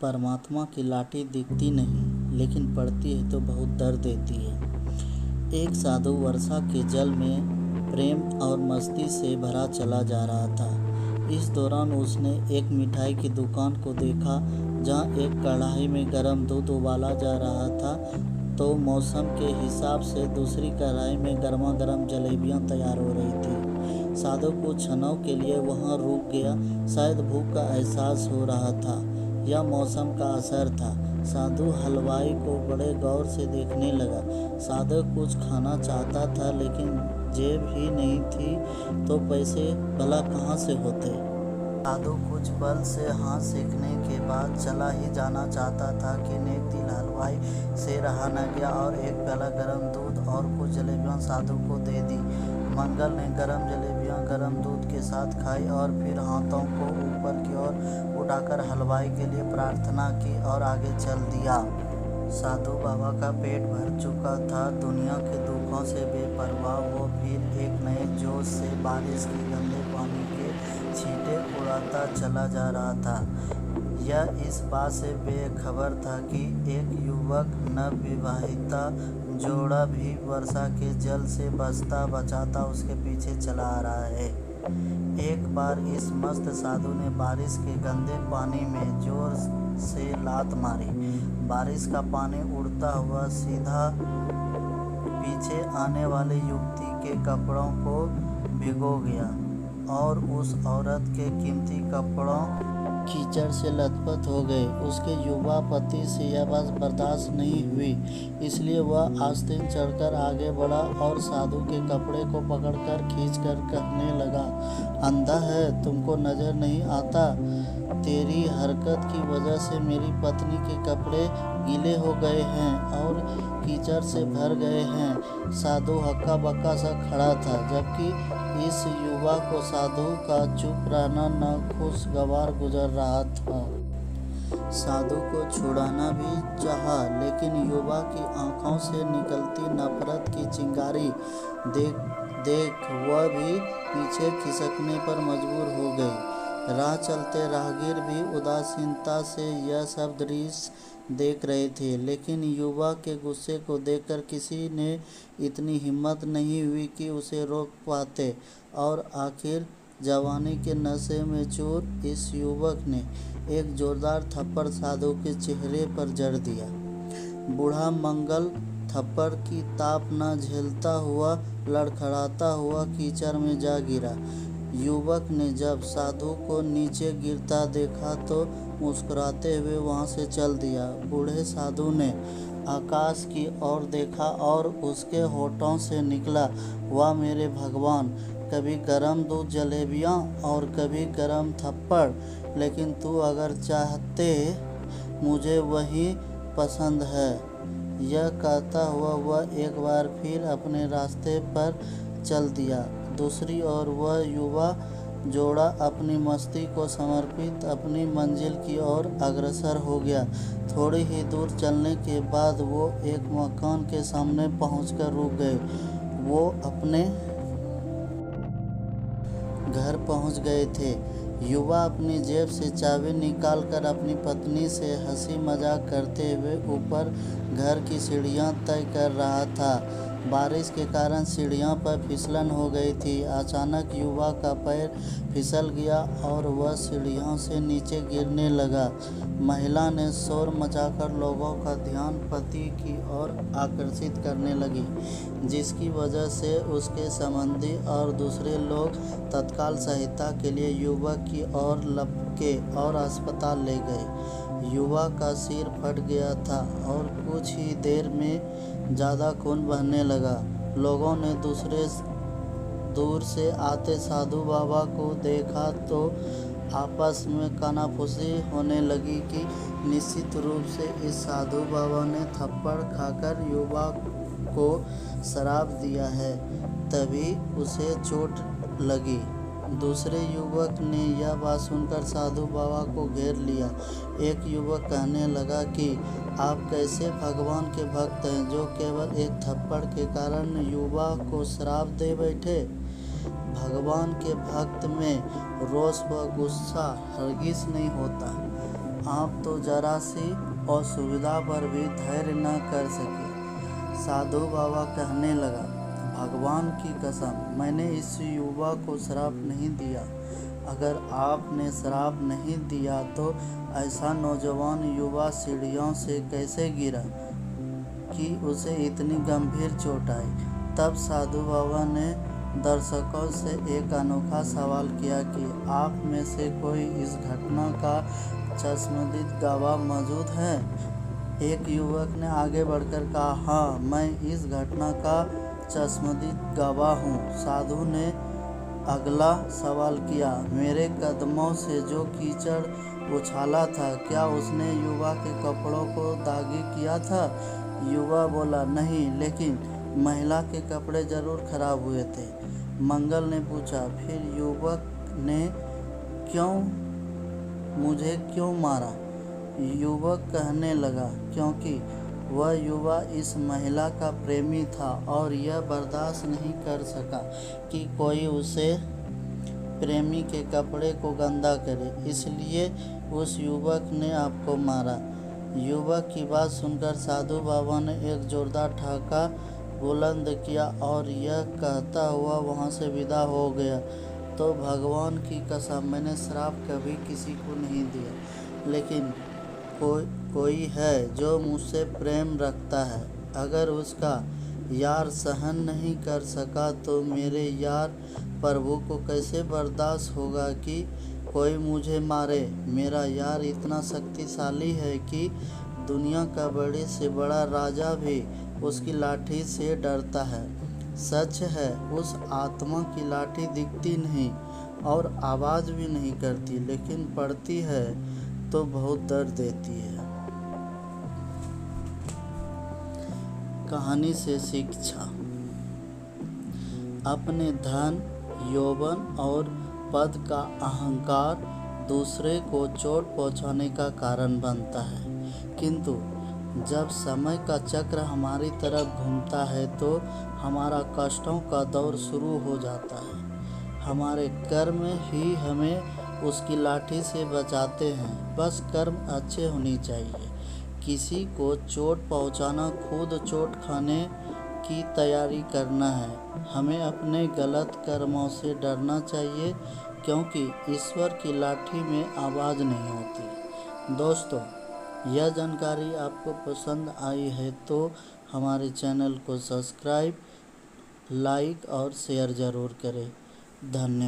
परमात्मा की लाठी दिखती नहीं, लेकिन पड़ती है तो बहुत दर्द देती है। एक साधु वर्षा के जल में प्रेम और मस्ती से भरा चला जा रहा था। इस दौरान उसने एक मिठाई की दुकान को देखा, जहां एक कढ़ाई में गर्म दूध उबाला जा रहा था, तो मौसम के हिसाब से दूसरी कढ़ाई में गर्मा गर्म जलेबियां तैयार हो रही थी। साधु कुछ क्षणों के लिए वहां रुक गया। शायद भूख का एहसास हो रहा था या मौसम का असर था। साधु हलवाई को बड़े गौर से देखने लगा। साधु कुछ खाना चाहता था, लेकिन जेब ही नहीं थी तो पैसे भला कहाँ से होते। साधु कुछ पल से हाथ सेकने के बाद चला ही जाना चाहता था कि नेक दिल हलवाई से रहा न गया और एक प्याला गर्म दूध और कुछ जलेबियां साधु को दे दी। मंगल ने गर्म जलेबियां गर्म दूध के साथ खाई और फिर हाथों को ऊपर की ओर उठाकर हलवाई के लिए प्रार्थना की और आगे चल दिया। साधु बाबा का पेट भर चुका था। दुनिया के दुखों से बेपरवाह वो फिर एक नए जोश से बारिश के गंदे पानी के छींटे उड़ाता चला जा रहा था। यह इस बात से बेखबर था कि एक युवक नवविवाहिता जोड़ा भी वर्षा के जल से बचता बचाता उसके पीछे चला आ रहा है। एक बार इस मस्त साधु ने बारिश के गंदे पानी में जोर से लात मारी। बारिश का पानी उड़ता हुआ सीधा पीछे आने वाली युवती के कपड़ों को भिगो गया और उस औरत के कीमती कपड़ों कीचड़ से लथपथ हो गए। उसके युवा पति से यह बात बर्दाश्त नहीं हुई, इसलिए वह आस्तीन चढ़कर आगे बढ़ा और साधु के कपड़े को पकड़कर खींचकर कहने लगा, अंधा है, तुमको नजर नहीं आता? तेरी हरकत की वजह से मेरी पत्नी के कपड़े गीले हो गए हैं और कीचड़ से भर गए हैं। साधु हक्का बक्का सा खड़ा था, जबकि इस युवा को साधु का चुप रहना नाखुशगवार गुजर रहा था। साधु को छुड़ाना भी चाहा, लेकिन युवा की आंखों से निकलती नफरत की चिंगारी देख वह भी पीछे खिसकने पर मजबूर हो गई। राह चलते राहगीर भी उदासीनता से यह सब दृश्य देख रहे थे, लेकिन युवा के गुस्से को देखकर किसी ने इतनी हिम्मत नहीं हुई कि उसे रोक पाते, और आखिर जवानी के नशे में चूर इस युवक ने एक जोरदार थप्पड़ साधु के चेहरे पर जड़ दिया। बूढ़ा मंगल थप्पड़ की ताप न झेलता हुआ लड़खड़ाता हुआ कीचड़ में जा गिरा। युवक ने जब साधु को नीचे गिरता देखा तो मुस्कुराते हुए वहां से चल दिया। बूढ़े साधु ने आकाश की ओर देखा और उसके होठों से निकला, वाह मेरे भगवान, कभी गरम दूध जलेबियाँ और कभी गरम थप्पड़, लेकिन तू अगर चाहते मुझे वही पसंद है। यह कहता हुआ वह एक बार फिर अपने रास्ते पर चल दिया। दूसरी ओर वह युवा जोड़ा अपनी मस्ती को समर्पित अपनी मंजिल की ओर अग्रसर हो गया। थोड़ी ही दूर चलने के बाद वो एक मकान के सामने पहुंचकर रुक गए। वो अपने घर पहुंच गए थे। युवा अपनी जेब से चाबी निकालकर अपनी पत्नी से हंसी मजाक करते हुए ऊपर घर की सीढ़ियां तय कर रहा था। बारिश के कारण सीढ़ियों पर फिसलन हो गई थी। अचानक युवा का पैर फिसल गया और वह सीढ़ियों से नीचे गिरने लगा। महिला ने शोर मचाकर लोगों का ध्यान पति की ओर आकर्षित करने लगी, जिसकी वजह से उसके संबंधी और दूसरे लोग तत्काल सहायता के लिए युवक की ओर लपके और अस्पताल ले गए। युवा का सिर फट गया था और कुछ ही देर में ज़्यादा खून बहने लगा। लोगों ने दूर से आते साधु बाबा को देखा तो आपस में कानाफूसी होने लगी कि निश्चित रूप से इस साधु बाबा ने थप्पड़ खाकर युवा को शराब दिया है, तभी उसे चोट लगी। दूसरे युवक ने यह बात सुनकर साधु बाबा को घेर लिया। एक युवक कहने लगा कि आप कैसे भगवान के भक्त हैं जो केवल एक थप्पड़ के कारण युवा को शराब दे बैठे। भगवान के भक्त में रोष व गुस्सा हरगिज नहीं होता। आप तो जरा सी असुविधा पर भी धैर्य न कर सके। साधु बाबा कहने लगा, भगवान की कसम, मैंने इस युवा को श्राप नहीं दिया। अगर आपने श्राप नहीं दिया तो ऐसा नौजवान युवा सीढ़ियों से कैसे गिरा कि उसे इतनी गंभीर चोट आई। तब साधु बाबा ने दर्शकों से एक अनोखा सवाल किया कि आप में से कोई इस घटना का चश्मदीद गवाह मौजूद है। एक युवक ने आगे बढ़कर कहा, हाँ, मैं इस घटना का चश्मदीद गवाह हूँ। साधु ने अगला सवाल किया, मेरे कदमों से जो कीचड़ उछाला था, क्या उसने युवा के कपड़ों को दागी किया था? युवा बोला, नहीं, लेकिन महिला के कपड़े जरूर खराब हुए थे। मंगल ने पूछा, फिर युवक ने मुझे क्यों मारा? युवक कहने लगा, क्योंकि वह युवा इस महिला का प्रेमी था और यह बर्दाश्त नहीं कर सका कि कोई उसे प्रेमी के कपड़े को गंदा करे, इसलिए उस युवक ने आपको मारा। युवक की बात सुनकर साधु बाबा ने एक जोरदार ठहाका बुलंद किया और यह कहता हुआ वहाँ से विदा हो गया, तो भगवान की कसम, मैंने श्राप कभी किसी को नहीं दिया, लेकिन कोई है जो मुझसे प्रेम रखता है। अगर उसका यार सहन नहीं कर सका तो मेरे यार प्रभु को कैसे बर्दाश्त होगा कि कोई मुझे मारे। मेरा यार इतना शक्तिशाली है कि दुनिया का बड़े से बड़ा राजा भी उसकी लाठी से डरता है। सच है, उस आत्मा की लाठी दिखती नहीं और आवाज़ भी नहीं करती, लेकिन पड़ती है तो बहुत दर्द देती है। कहानी से शिक्षा। अपने धन, यौवन और पद का अहंकार दूसरे को चोट पहुंचाने का कारण बनता है, किंतु जब समय का चक्र हमारी तरफ घूमता है तो हमारा कष्टों का दौर शुरू हो जाता है। हमारे कर्म ही हमें उसकी लाठी से बचाते हैं। बस कर्म अच्छे होनी चाहिए। किसी को चोट पहुंचाना खुद चोट खाने की तैयारी करना है। हमें अपने गलत कर्मों से डरना चाहिए, क्योंकि ईश्वर की लाठी में आवाज़ नहीं होती। दोस्तों, यह जानकारी आपको पसंद आई है तो हमारे चैनल को सब्सक्राइब, लाइक और शेयर ज़रूर करें। धन्यवाद।